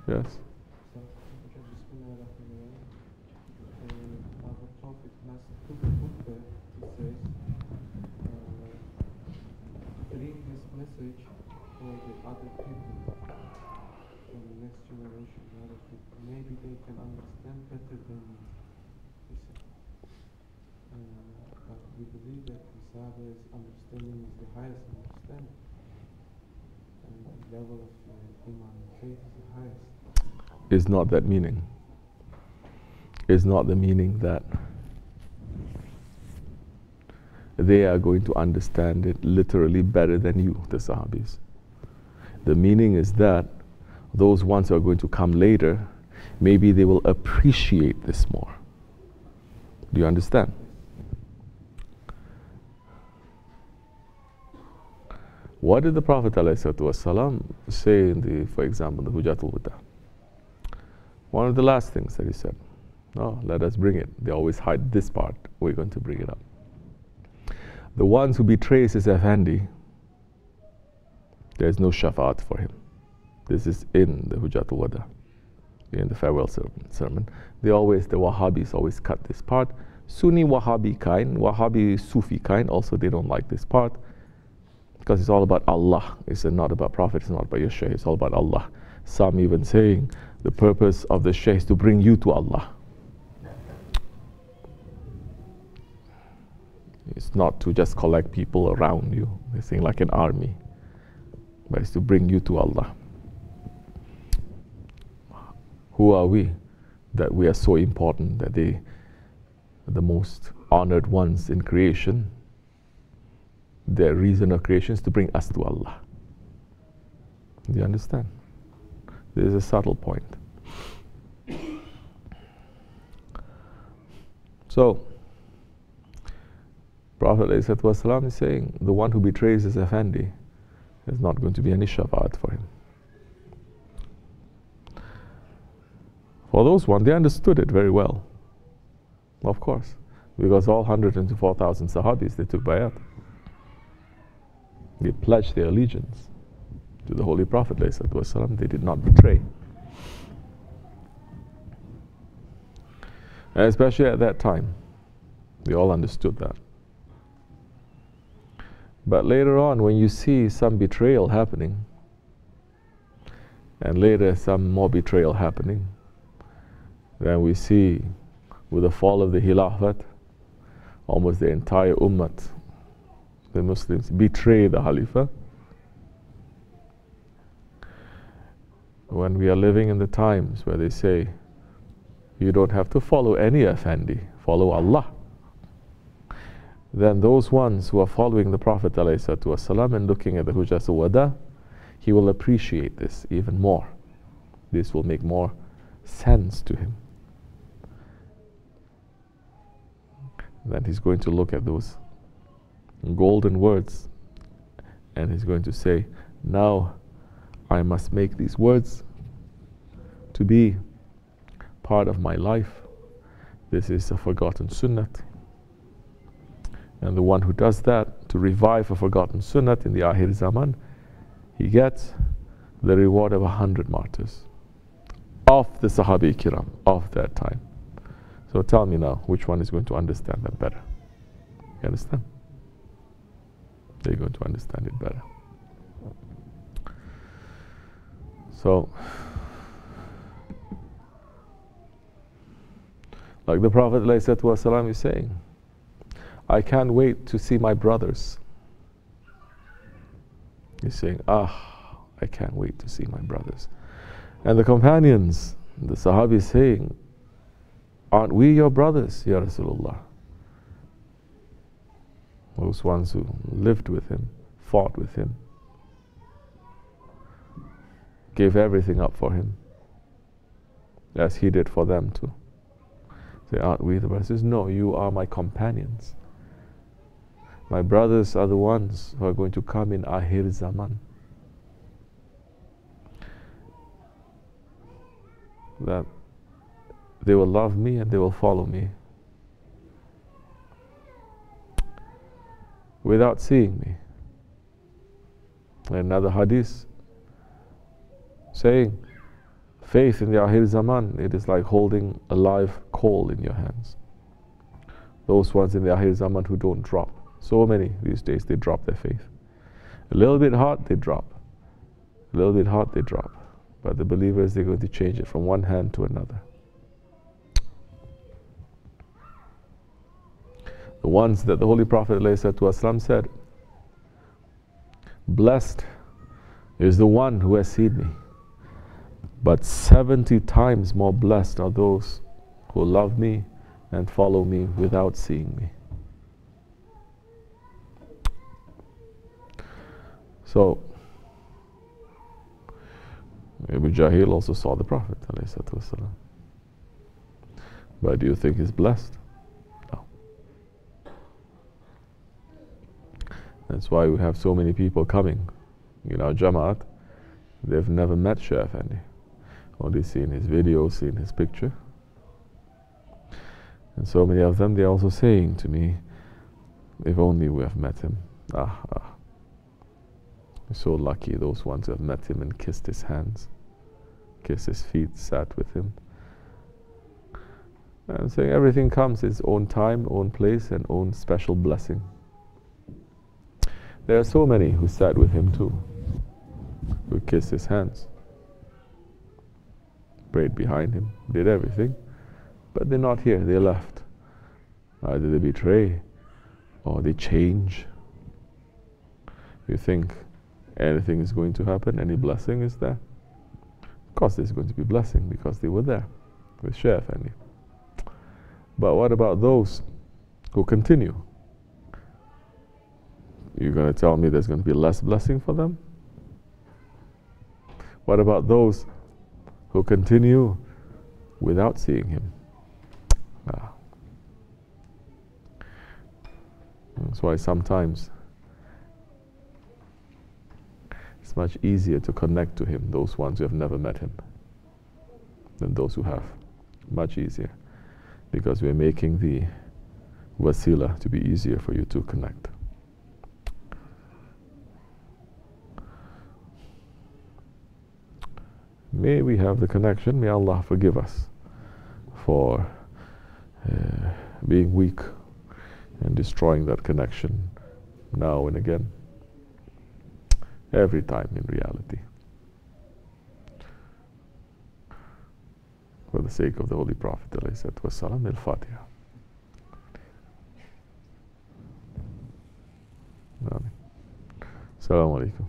Yes. Bring this message for the other people, for the next generation, the other people. Maybe they can understand better than we said. But we believe that the Sahabis' understanding is the highest understanding. And the level of Iman and faith is the highest. Is not that meaning. Is not the meaning that they are going to understand it literally better than you, the Sahabis. The meaning is that those ones who are going to come later, maybe they will appreciate this more. Do you understand? What did the Prophet ﷺ say in the, for example, the Hujatul Wada? One of the last things that he said, no, let us bring it. They always hide this part. We're going to bring it up. The ones who betrays his Effendi, there's no Syafaat for him. This is in the Hujatul Wada, in the farewell sermon. The Wahhabis always cut this part. Sunni Wahhabi kind, Wahhabi Sufi kind, also they don't like this part because it's all about Allah. It's not about Prophet, it's not about your Shaykh, it's all about Allah. Some even saying the purpose of the Shaykh is to bring you to Allah. It's not to just collect people around you. They think like an army, but it's to bring you to Allah. Who are we that we are so important that they are the most honored ones in creation? Their reason of creation is to bring us to Allah. Do you understand? This is a subtle point. So, Prophet ﷺ is saying, the one who betrays his Effendi, there's not going to be any Syafaat for him. For those ones, they understood it very well. Of course, because all 104,000 Sahabis, they took bayat. They pledged their allegiance to the Holy Prophet ﷺ. They did not betray. And especially at that time, they all understood that. But later on, when you see some betrayal happening, and later some more betrayal happening, then we see with the fall of the Khilafat, almost the entire Ummah, the Muslims, betray the Khalifah. When we are living in the times where they say, you don't have to follow any Effendi, follow Allah. Then those ones who are following the Prophet ﷺ and looking at the Hujatul Wada, he will appreciate this even more. This will make more sense to him. Then he's going to look at those golden words and he's going to say, now I must make these words to be part of my life. This is a forgotten sunnat. And the one who does that, to revive a forgotten sunnat in the Akhir Zaman, he gets the reward of 100 martyrs of the Sahabi Kiram of that time. So tell me now, which one is going to understand that better? You understand? They're going to understand it better. So, like the Prophet ﷺ is saying, I can't wait to see my brothers. He's saying, I can't wait to see my brothers. And the companions, the Sahabis saying, aren't we your brothers, Ya Rasulullah? Those ones who lived with him, fought with him, gave everything up for him, as he did for them too. Say, aren't we the brothers? He says, no, you are my companions. My brothers are the ones who are going to come in Akhir Zaman. That they will love me and they will follow me without seeing me. Another hadith saying, faith in the Akhir Zaman, it is like holding a live coal in your hands. Those ones in the Akhir Zaman who don't drop. So many these days, they drop their faith. A little bit hot, they drop. A little bit hot, they drop. But the believers, they're going to change it from one hand to another. The ones that the Holy Prophet ﷺ said, blessed is the one who has seen me, but 70 times more blessed are those who love me and follow me without seeing me. So, Abu Jahil also saw the Prophet ﷺ. But do you think he's blessed? No. That's why we have so many people coming in our Jamaat. They've never met Shaykh Effendi. Only seen his videos, seen his picture. And so many of them, they're also saying to me, if only we have met him. We're so lucky, those ones who have met him and kissed his hands, kissed his feet, sat with him. And I'm saying everything comes its own time, own place, and own special blessing. There are so many who sat with him too, who kissed his hands, prayed behind him, did everything, but they're not here, they left. Either they betray or they change. You think anything is going to happen, any blessing is there? Of course there's going to be blessing because they were there with Shaykh Effendi. But what about those who continue? You're going to tell me there's going to be less blessing for them? What about those who continue without seeing him? That's why sometimes it's much easier to connect to him, those ones who have never met him, than those who have. Much easier. Because we're making the wasila to be easier for you to connect. May we have the connection. May Allah forgive us for being weak and destroying that connection now and again, every time in reality. For the sake of the Holy Prophet ﷺ, Al-Fatiha. Amen. Assalamu alaikum.